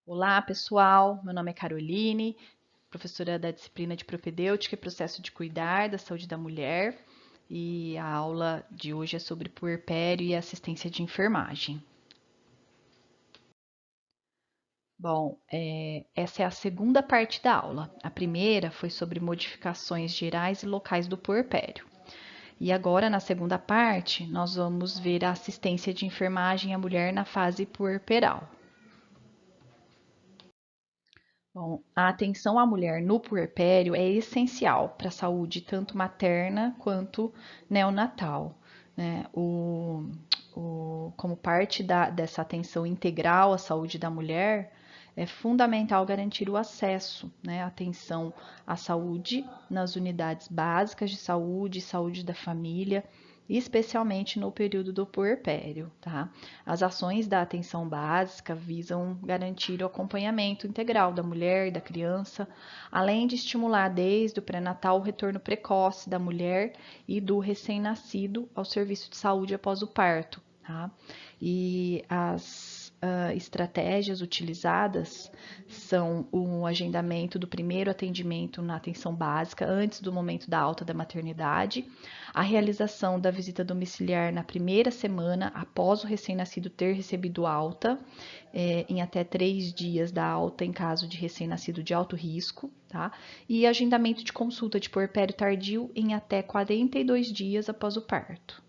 Olá, pessoal. Meu nome é Caroline, professora da disciplina de propedêutica e processo de cuidar da saúde da mulher. E a aula de hoje é sobre puerpério e assistência de enfermagem. Bom, essa é a segunda parte da aula. A primeira foi sobre modificações gerais e locais do puerpério. E agora, na segunda parte, nós vamos ver a assistência de enfermagem à mulher na fase puerperal. Bom, a atenção à mulher no puerpério é essencial para a saúde tanto materna quanto neonatal, né? Como parte dessa atenção integral à saúde da mulher, é fundamental garantir o acesso, né, atenção à saúde nas unidades básicas de saúde, saúde da família, especialmente no período do puerpério, tá? As ações da atenção básica visam garantir o acompanhamento integral da mulher e da criança, além de estimular desde o pré-natal o retorno precoce da mulher e do recém-nascido ao serviço de saúde após o parto, tá? E as estratégias utilizadas são o agendamento do primeiro atendimento na atenção básica antes do momento da alta da maternidade, a realização da visita domiciliar na primeira semana após o recém-nascido ter recebido alta, em até 3 dias da alta em caso de recém-nascido de alto risco, tá? E agendamento de consulta de puerpério tardio em até 42 dias após o parto.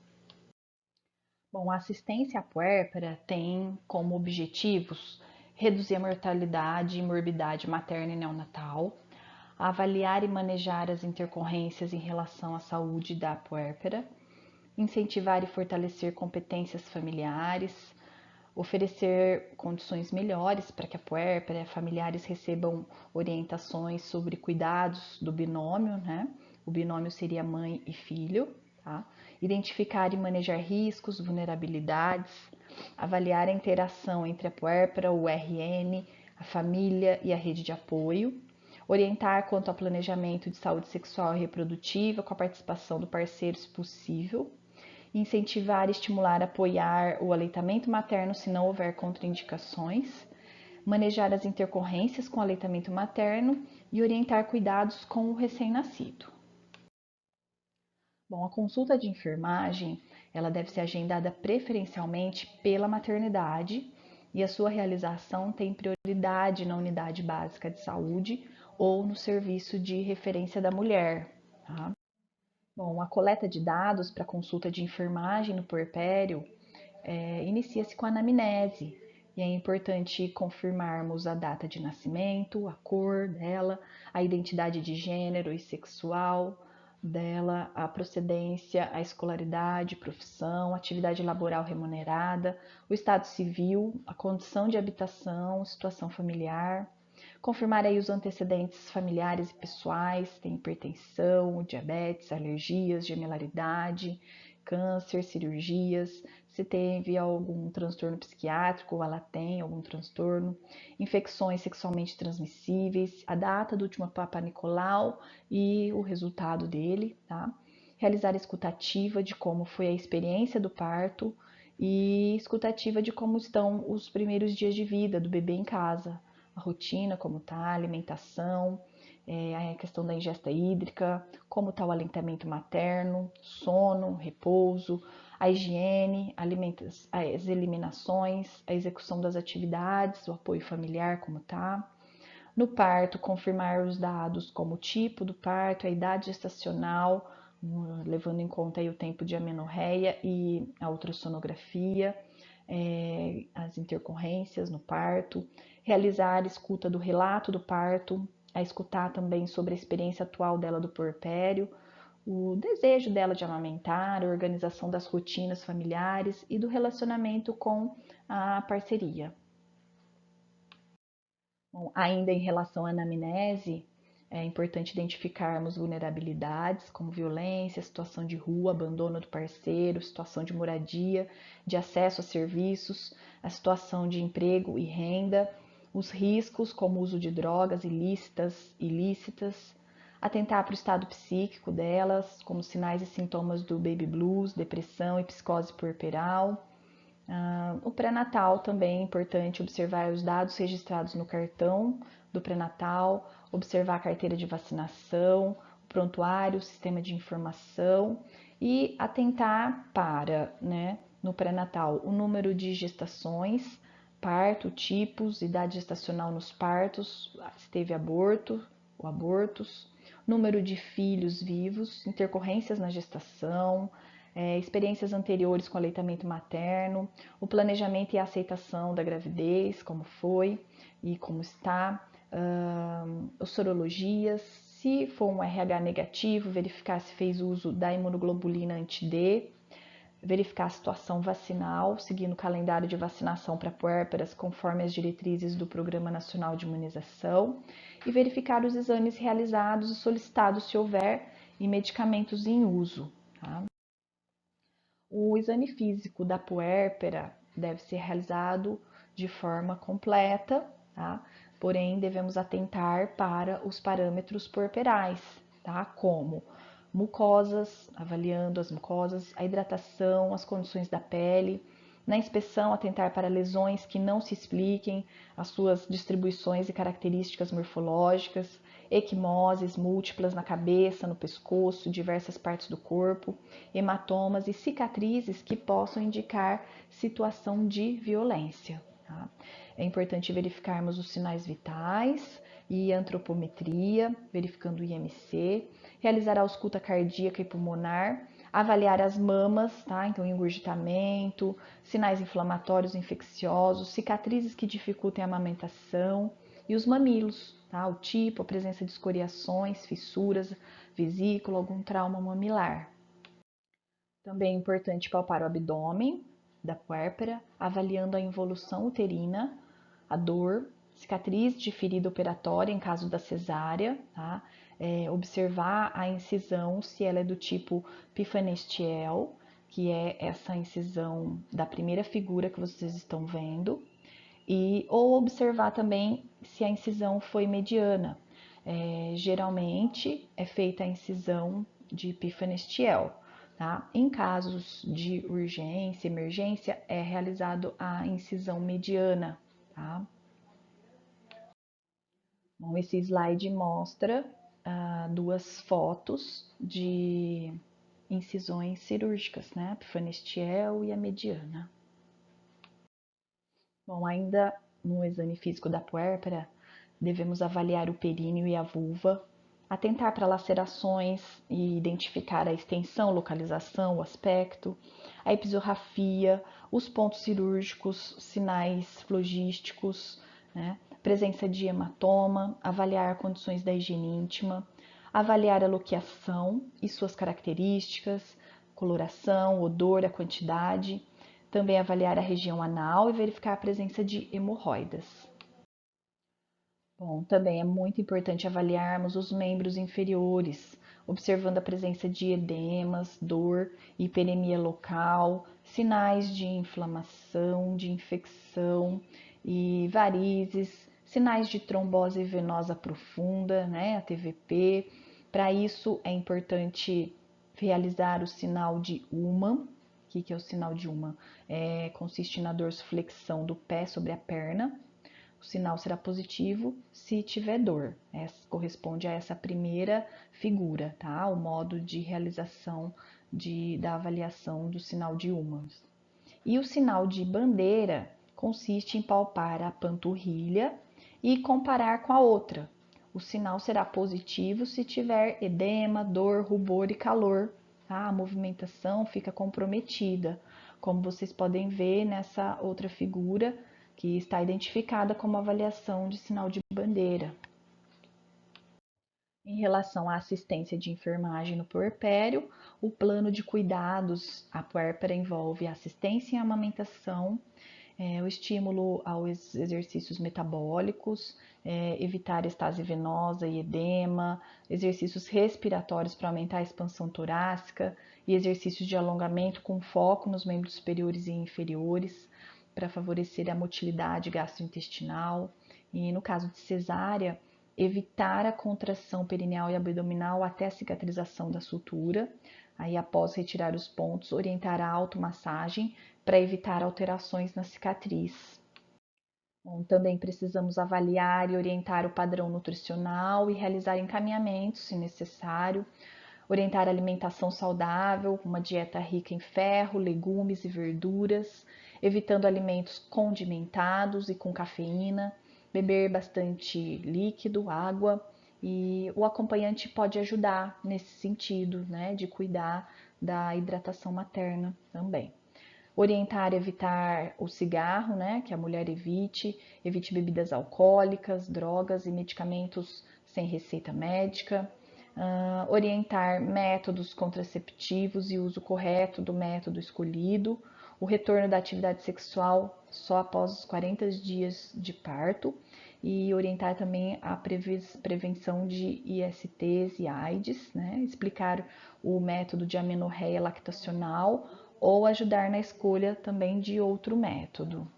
Bom, a assistência à puérpera tem como objetivos reduzir a mortalidade e morbidade materna e neonatal, avaliar e manejar as intercorrências em relação à saúde da puérpera, incentivar e fortalecer competências familiares, oferecer condições melhores para que a puérpera e os familiares recebam orientações sobre cuidados do binômio, né? O binômio seria mãe e filho, tá? Identificar e manejar riscos, vulnerabilidades, avaliar a interação entre a puérpera, o RN, a família e a rede de apoio, orientar quanto ao planejamento de saúde sexual e reprodutiva com a participação do parceiro, se possível, incentivar, estimular, apoiar o aleitamento materno se não houver contraindicações, manejar as intercorrências com o aleitamento materno e orientar cuidados com o recém-nascido. Bom, a consulta de enfermagem, ela deve ser agendada preferencialmente pela maternidade e a sua realização tem prioridade na unidade básica de saúde ou no serviço de referência da mulher, tá? Bom, a coleta de dados para consulta de enfermagem no puerpério inicia-se com a anamnese. E é importante confirmarmos a data de nascimento, a cor dela, a identidade de gênero e sexual dela, a procedência, a escolaridade, profissão, atividade laboral remunerada, o estado civil, a condição de habitação, situação familiar. Confirmar aí os antecedentes familiares e pessoais, tem hipertensão, diabetes, alergias, gemelaridade, câncer, cirurgias, se teve algum transtorno psiquiátrico, ou ela tem algum transtorno, infecções sexualmente transmissíveis, a data do último Papa Nicolau e o resultado dele, tá? Realizar escutativa de como foi a experiência do parto e escutativa de como estão os primeiros dias de vida do bebê em casa, a rotina, como tá, a alimentação, a questão da ingesta hídrica, como está o aleitamento materno, sono, repouso, a higiene, as eliminações, a execução das atividades, o apoio familiar, como tá. No parto, confirmar os dados como o tipo do parto, a idade gestacional, levando em conta aí o tempo de amenorreia e a ultrassonografia, as intercorrências no parto, realizar a escuta do relato do parto, a escutar também sobre a experiência atual dela do puerpério, o desejo dela de amamentar, a organização das rotinas familiares e do relacionamento com a parceria. Bom, ainda em relação à anamnese, é importante identificarmos vulnerabilidades como violência, situação de rua, abandono do parceiro, situação de moradia, de acesso a serviços, a situação de emprego e renda, os riscos como o uso de drogas ilícitas, atentar para o estado psíquico delas, como sinais e sintomas do baby blues, depressão e psicose puerperal, O pré-natal também é importante observar os dados registrados no cartão do pré-natal, observar a carteira de vacinação, o prontuário, o sistema de informação e atentar para, né, no pré-natal, o número de gestações, parto, tipos, idade gestacional nos partos, se teve aborto ou abortos, número de filhos vivos, intercorrências na gestação, experiências anteriores com aleitamento materno, o planejamento e a aceitação da gravidez, como foi e como está, as sorologias, se for um RH negativo, verificar se fez uso da imunoglobulina anti-D, verificar a situação vacinal, seguindo o calendário de vacinação para puérperas conforme as diretrizes do Programa Nacional de Imunização e verificar os exames realizados e solicitados se houver e medicamentos em uso. Tá? O exame físico da puérpera deve ser realizado de forma completa, tá? Porém, devemos atentar para os parâmetros puerperais, tá? Como mucosas, avaliando as mucosas, a hidratação, as condições da pele. Na inspeção, atentar para lesões que não se expliquem, as suas distribuições e características morfológicas, equimoses múltiplas na cabeça, no pescoço, diversas partes do corpo, hematomas e cicatrizes que possam indicar situação de violência. Tá? É importante verificarmos os sinais vitais e antropometria, verificando o IMC, realizar a ausculta cardíaca e pulmonar, avaliar as mamas, tá? Então, engurgitamento, sinais inflamatórios infecciosos, cicatrizes que dificultem a amamentação e os mamilos, tá? O tipo, a presença de escoriações, fissuras, vesícula, algum trauma mamilar. Também é importante palpar o abdômen da puérpera, avaliando a involução uterina, a dor, cicatriz de ferida operatória em caso da cesárea, tá? Observar a incisão, se ela é do tipo Pifanestiel, que é essa incisão da primeira figura que vocês estão vendo, ou observar também se a incisão foi mediana. Geralmente é feita a incisão de Pifanestiel. Tá? Em casos de urgência, emergência, é realizado a incisão mediana. Tá? Bom, esse slide mostra duas fotos de incisões cirúrgicas, né? A Pifanestiel e a mediana. Bom, ainda no exame físico da puérpera, devemos avaliar o períneo e a vulva, atentar para lacerações e identificar a extensão, localização, o aspecto, a episorrafia, os pontos cirúrgicos, sinais flogísticos, né? Presença de hematoma, avaliar condições da higiene íntima, avaliar a loqueação e suas características, coloração, odor, a quantidade, também avaliar a região anal e verificar a presença de hemorroidas. Bom, também é muito importante avaliarmos os membros inferiores, observando a presença de edemas, dor, hiperemia local, sinais de inflamação, de infecção e varizes, sinais de trombose venosa profunda, né, a TVP. Para isso é importante realizar o sinal de Ullmann. O que é o sinal de Ullmann? Consiste na dorsiflexão do pé sobre a perna. O sinal será positivo se tiver dor. Corresponde a essa primeira figura, tá? O modo de realização da avaliação do sinal de Ullmann. E o sinal de bandeira consiste em palpar a panturrilha e comparar com a outra. O sinal será positivo se tiver edema, dor, rubor e calor. Tá? A movimentação fica comprometida, como vocês podem ver nessa outra figura, que está identificada como avaliação de sinal de bandeira. Em relação à assistência de enfermagem no puerpério, o plano de cuidados à puérpera envolve assistência em amamentação, o estímulo aos exercícios metabólicos, evitar estase venosa e edema, exercícios respiratórios para aumentar a expansão torácica e exercícios de alongamento com foco nos membros superiores e inferiores para favorecer a motilidade gastrointestinal. E no caso de cesárea, evitar a contração perineal e abdominal até a cicatrização da sutura. Aí, após retirar os pontos, orientar a automassagem para evitar alterações na cicatriz. Bom, também precisamos avaliar e orientar o padrão nutricional e realizar encaminhamentos, se necessário, orientar a alimentação saudável, uma dieta rica em ferro, legumes e verduras, evitando alimentos condimentados e com cafeína, beber bastante líquido, água, e o acompanhante pode ajudar nesse sentido, né, de cuidar da hidratação materna também. Orientar a evitar o cigarro, né, que a mulher evite bebidas alcoólicas, drogas e medicamentos sem receita médica. Orientar métodos contraceptivos e uso correto do método escolhido, o retorno da atividade sexual só após os 40 dias de parto e orientar também a prevenção de ISTs e AIDS, né? Explicar o método de amenorreia lactacional ou ajudar na escolha também de outro método.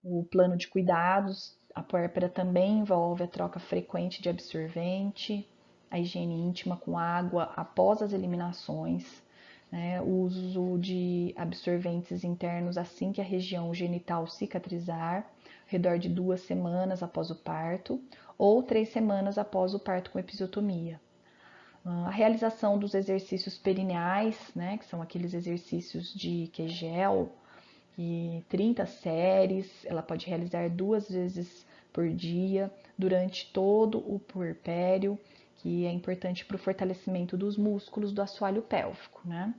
O plano de cuidados, a puérpera também envolve a troca frequente de absorvente, a higiene íntima com água após as eliminações, né, o uso de absorventes internos assim que a região genital cicatrizar, ao redor de 2 semanas após o parto, ou 3 semanas após o parto com episiotomia. A realização dos exercícios perineais, né, que são aqueles exercícios de Kegel, e 30 séries, ela pode realizar 2 vezes por dia durante todo o puerpério, que é importante para o fortalecimento dos músculos do assoalho pélvico, né?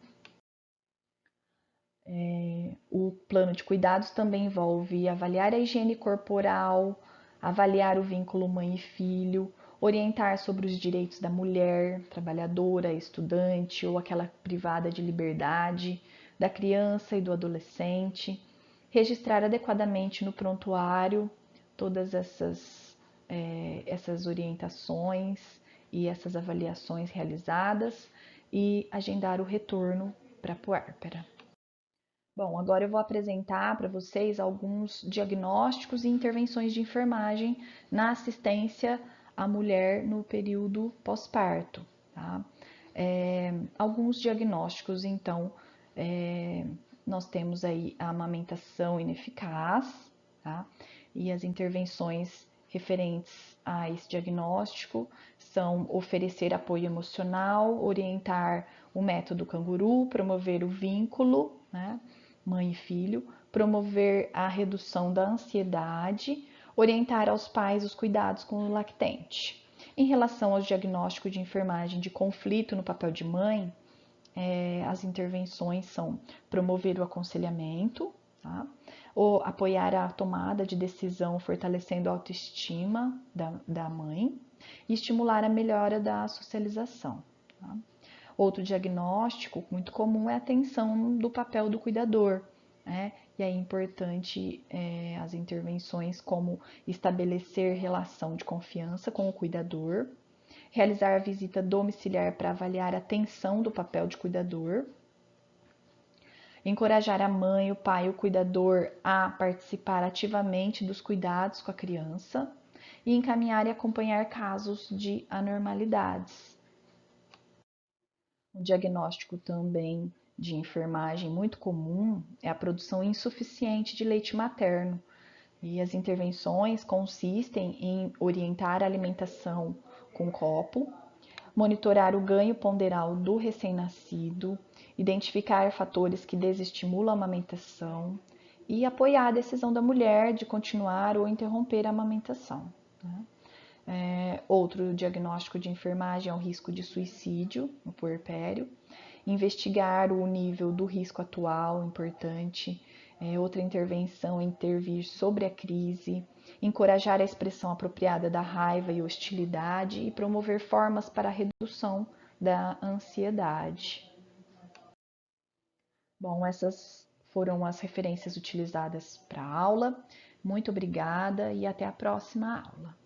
O plano de cuidados também envolve avaliar a higiene corporal, avaliar o vínculo mãe e filho, orientar sobre os direitos da mulher, trabalhadora, estudante ou aquela privada de liberdade, da criança e do adolescente, registrar adequadamente no prontuário todas essas orientações e essas avaliações realizadas e agendar o retorno para a puérpera. Bom, agora eu vou apresentar para vocês alguns diagnósticos e intervenções de enfermagem na assistência à mulher no período pós-parto. Tá? Alguns diagnósticos, então, nós temos aí a amamentação ineficaz, tá? E as intervenções referentes a esse diagnóstico são oferecer apoio emocional, orientar o método canguru, promover o vínculo, né? Mãe e filho, promover a redução da ansiedade, orientar aos pais os cuidados com o lactente. Em relação ao diagnóstico de enfermagem de conflito no papel de mãe, as intervenções são promover o aconselhamento, tá? Ou apoiar a tomada de decisão, fortalecendo a autoestima da mãe e estimular a melhora da socialização. Tá? Outro diagnóstico muito comum é a atenção do papel do cuidador, né? E é importante as intervenções como estabelecer relação de confiança com o cuidador, realizar a visita domiciliar para avaliar a atenção do papel de cuidador, encorajar a mãe, o pai e o cuidador a participar ativamente dos cuidados com a criança e encaminhar e acompanhar casos de anormalidades. Um diagnóstico também de enfermagem muito comum é a produção insuficiente de leite materno. E as intervenções consistem em orientar a alimentação com copo, monitorar o ganho ponderal do recém-nascido, identificar fatores que desestimulam a amamentação e apoiar a decisão da mulher de continuar ou interromper a amamentação. Né? Outro diagnóstico de enfermagem é o risco de suicídio no puerpério, investigar o nível do risco atual, importante. Outra intervenção é intervir sobre a crise, encorajar a expressão apropriada da raiva e hostilidade e promover formas para a redução da ansiedade. Bom, essas foram as referências utilizadas para a aula. Muito obrigada e até a próxima aula.